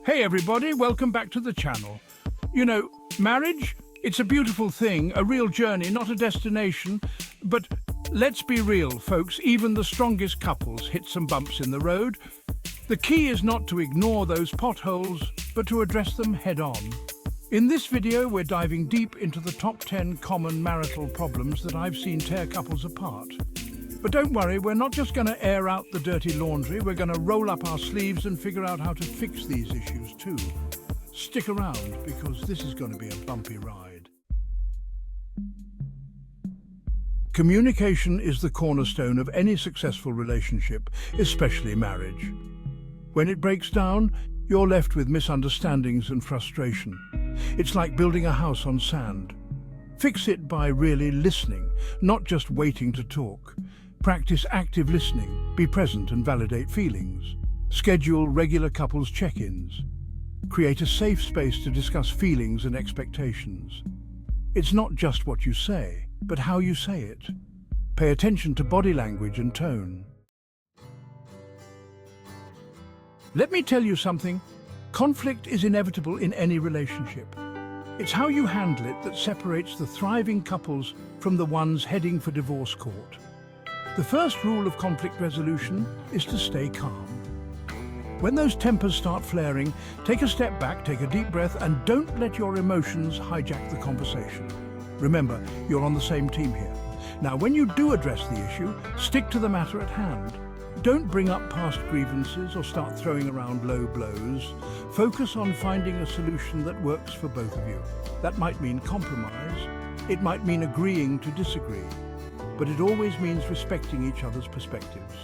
Hey everybody, welcome back to the channel. You know, marriage, it's a beautiful thing, a real journey, not a destination. But let's be real, folks, even the strongest couples hit some bumps in the road. The key is not to ignore those potholes, but to address them head on. In this video, we're diving deep into the top 10 common marital problems that I've seen tear couples apart. But don't worry, we're not just going to air out the dirty laundry, we're going to roll up our sleeves and figure out how to fix these issues too. Stick around, because this is going to be a bumpy ride. Communication is the cornerstone of any successful relationship, especially marriage. When it breaks down, you're left with misunderstandings and frustration. It's like building a house on sand. Fix it by really listening, not just waiting to talk. Practice active listening, be present and validate feelings. Schedule regular couples check-ins. Create a safe space to discuss feelings and expectations. It's not just what you say, but how you say it. Pay attention to body language and tone. Let me tell you something. Conflict is inevitable in any relationship. It's how you handle it that separates the thriving couples from the ones heading for divorce court. The first rule of conflict resolution is to stay calm. When those tempers start flaring, take a step back, take a deep breath, and don't let your emotions hijack the conversation. Remember, you're on the same team here. Now, when you do address the issue, stick to the matter at hand. Don't bring up past grievances or start throwing around low blows. Focus on finding a solution that works for both of you. That might mean compromise. It might mean agreeing to disagree. But it always means respecting each other's perspectives.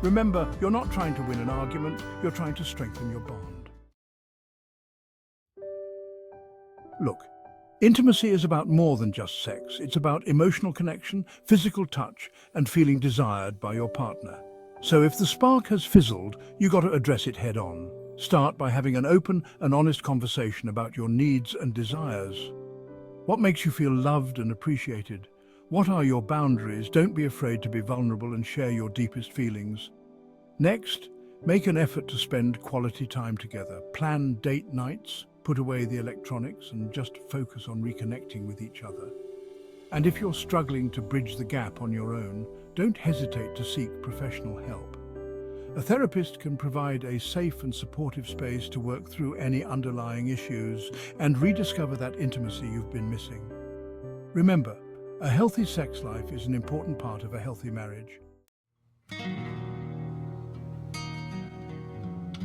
Remember, you're not trying to win an argument, you're trying to strengthen your bond. Look, intimacy is about more than just sex. It's about emotional connection, physical touch, and feeling desired by your partner. So if the spark has fizzled, you've got to address it head on. Start by having an open and honest conversation about your needs and desires. What makes you feel loved and appreciated? What are your boundaries? Don't be afraid to be vulnerable and share your deepest feelings. Next, make an effort to spend quality time together. Plan date nights, put away the electronics, and just focus on reconnecting with each other. And if you're struggling to bridge the gap on your own, don't hesitate to seek professional help. A therapist can provide a safe and supportive space to work through any underlying issues and rediscover that intimacy you've been missing. Remember, a healthy sex life is an important part of a healthy marriage.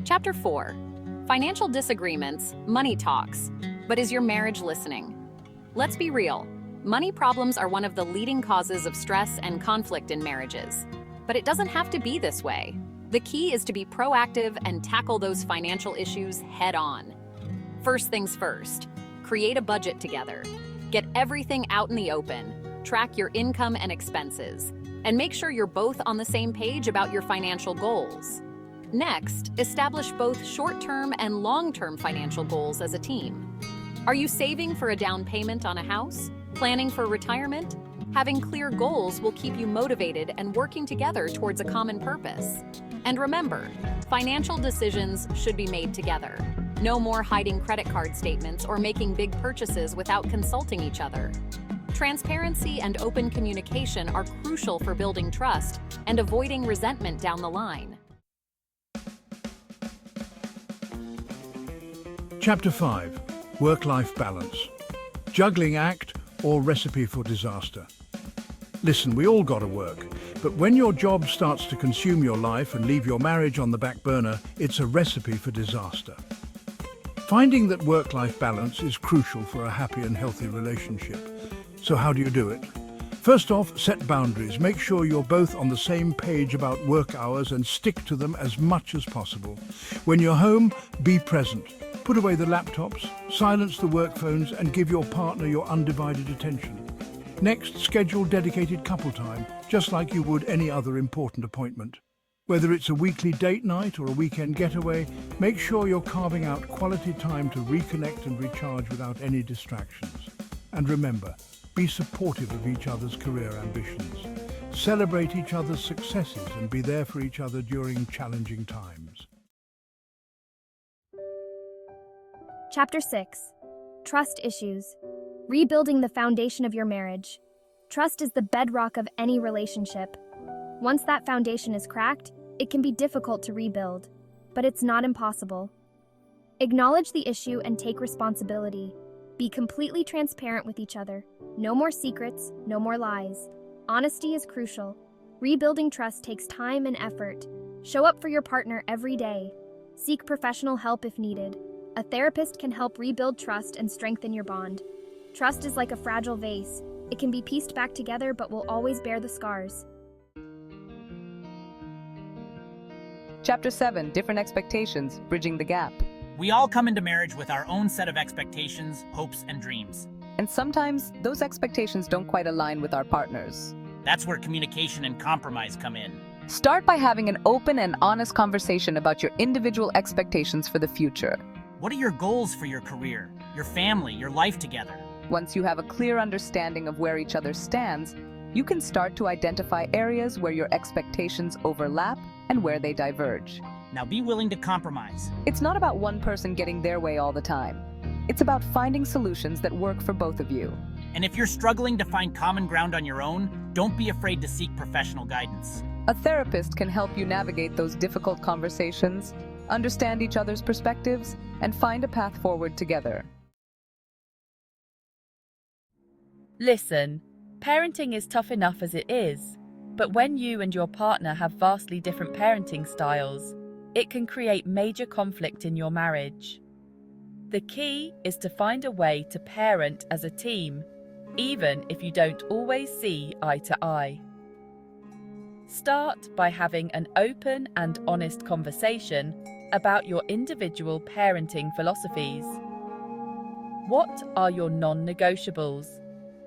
Chapter 4. Financial disagreements, money talks. But is your marriage listening? Let's be real. Money problems are one of the leading causes of stress and conflict in marriages. But it doesn't have to be this way. The key is to be proactive and tackle those financial issues head on. First things first, create a budget together. Get everything out in the open. Track your income and expenses, and make sure you're both on the same page about your financial goals. Next, establish both short-term and long-term financial goals as a team. Are you saving for a down payment on a house? Planning for retirement? Having clear goals will keep you motivated and working together towards a common purpose. And remember, financial decisions should be made together. No more hiding credit card statements or making big purchases without consulting each other. Transparency and open communication are crucial for building trust and avoiding resentment down the line. Chapter 5. Work-life balance. Juggling act or recipe for disaster. Listen, we all gotta work, but when your job starts to consume your life and leave your marriage on the back burner, it's a recipe for disaster. Finding that work-life balance is crucial for a happy and healthy relationship. So how do you do it? First off, set boundaries. Make sure you're both on the same page about work hours and stick to them as much as possible. When you're home, be present. Put away the laptops, silence the work phones, and give your partner your undivided attention. Next, schedule dedicated couple time, just like you would any other important appointment. Whether it's a weekly date night or a weekend getaway, make sure you're carving out quality time to reconnect and recharge without any distractions. And remember, be supportive of each other's career ambitions. Celebrate each other's successes and be there for each other during challenging times. Chapter 6. Trust Issues. Rebuilding the foundation of your marriage. Trust is the bedrock of any relationship. Once that foundation is cracked, it can be difficult to rebuild, but it's not impossible. Acknowledge the issue and take responsibility. Be completely transparent with each other. No more secrets, no more lies. Honesty is crucial. Rebuilding trust takes time and effort. Show up for your partner every day. Seek professional help if needed. A therapist can help rebuild trust and strengthen your bond. Trust is like a fragile vase. It can be pieced back together but will always bear the scars. Chapter 7. Different Expectations, Bridging the Gap. We all come into marriage with our own set of expectations, hopes, and dreams. And sometimes those expectations don't quite align with our partners. That's where communication and compromise come in. Start by having an open and honest conversation about your individual expectations for the future. What are your goals for your career, your family, your life together? Once you have a clear understanding of where each other stands, you can start to identify areas where your expectations overlap and where they diverge. Now be willing to compromise. It's not about one person getting their way all the time. It's about finding solutions that work for both of you. And if you're struggling to find common ground on your own, don't be afraid to seek professional guidance. A therapist can help you navigate those difficult conversations, understand each other's perspectives, and find a path forward together. Listen, parenting is tough enough as it is, but when you and your partner have vastly different parenting styles, it can create major conflict in your marriage. The key is to find a way to parent as a team, even if you don't always see eye to eye. Start by having an open and honest conversation about your individual parenting philosophies. What are your non-negotiables?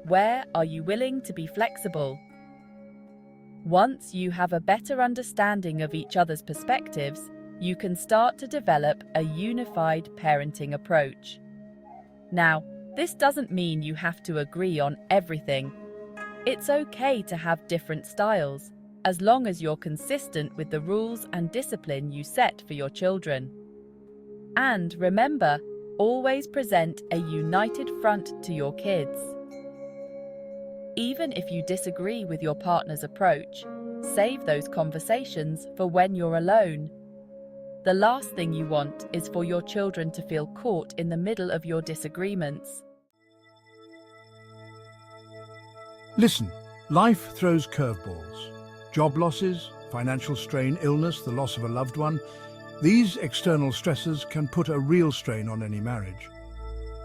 Where are you willing to be flexible? Once you have a better understanding of each other's perspectives, you can start to develop a unified parenting approach. Now, this doesn't mean you have to agree on everything. It's okay to have different styles, as long as you're consistent with the rules and discipline you set for your children. And remember, always present a united front to your kids. Even if you disagree with your partner's approach, save those conversations for when you're alone. The last thing you want is for your children to feel caught in the middle of your disagreements. Listen, life throws curveballs. Job losses, financial strain, illness, the loss of a loved one. These external stresses can put a real strain on any marriage.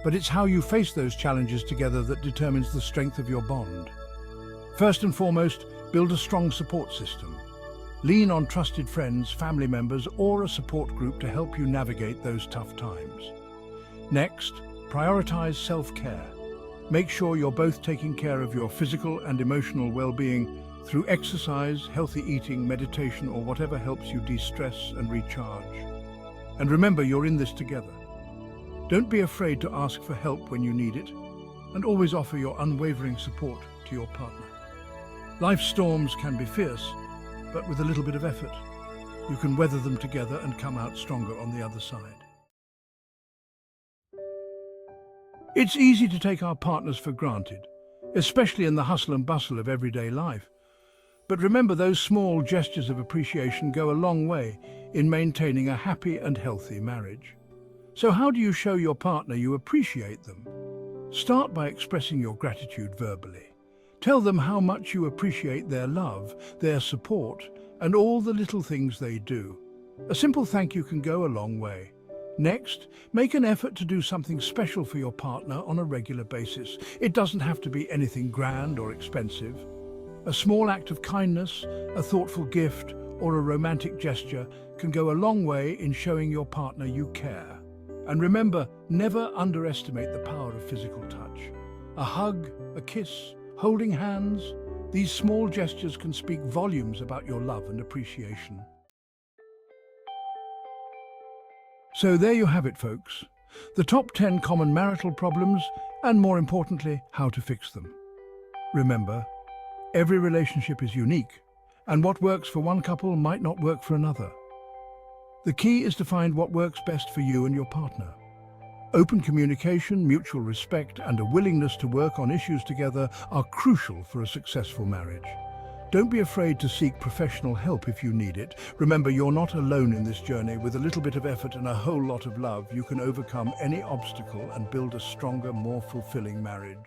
But it's how you face those challenges together that determines the strength of your bond. First and foremost, build a strong support system. Lean on trusted friends, family members, or a support group to help you navigate those tough times. Next, prioritize self-care. Make sure you're both taking care of your physical and emotional well-being through exercise, healthy eating, meditation, or whatever helps you de-stress and recharge. And remember, you're in this together. Don't be afraid to ask for help when you need it, and always offer your unwavering support to your partner. Life's storms can be fierce, but with a little bit of effort, you can weather them together and come out stronger on the other side. It's easy to take our partners for granted, especially in the hustle and bustle of everyday life. But remember, those small gestures of appreciation go a long way in maintaining a happy and healthy marriage. So how do you show your partner you appreciate them? Start by expressing your gratitude verbally. Tell them how much you appreciate their love, their support, and all the little things they do. A simple thank you can go a long way. Next, make an effort to do something special for your partner on a regular basis. It doesn't have to be anything grand or expensive. A small act of kindness, a thoughtful gift, or a romantic gesture can go a long way in showing your partner you care. And remember, never underestimate the power of physical touch. A hug, a kiss, holding hands, these small gestures can speak volumes about your love and appreciation. So there you have it, folks. The top 10 common marital problems, and more importantly, how to fix them. Remember, every relationship is unique, and what works for one couple might not work for another. The key is to find what works best for you and your partner. Open communication, mutual respect, and a willingness to work on issues together are crucial for a successful marriage. Don't be afraid to seek professional help if you need it. Remember, you're not alone in this journey. With a little bit of effort and a whole lot of love, you can overcome any obstacle and build a stronger, more fulfilling marriage.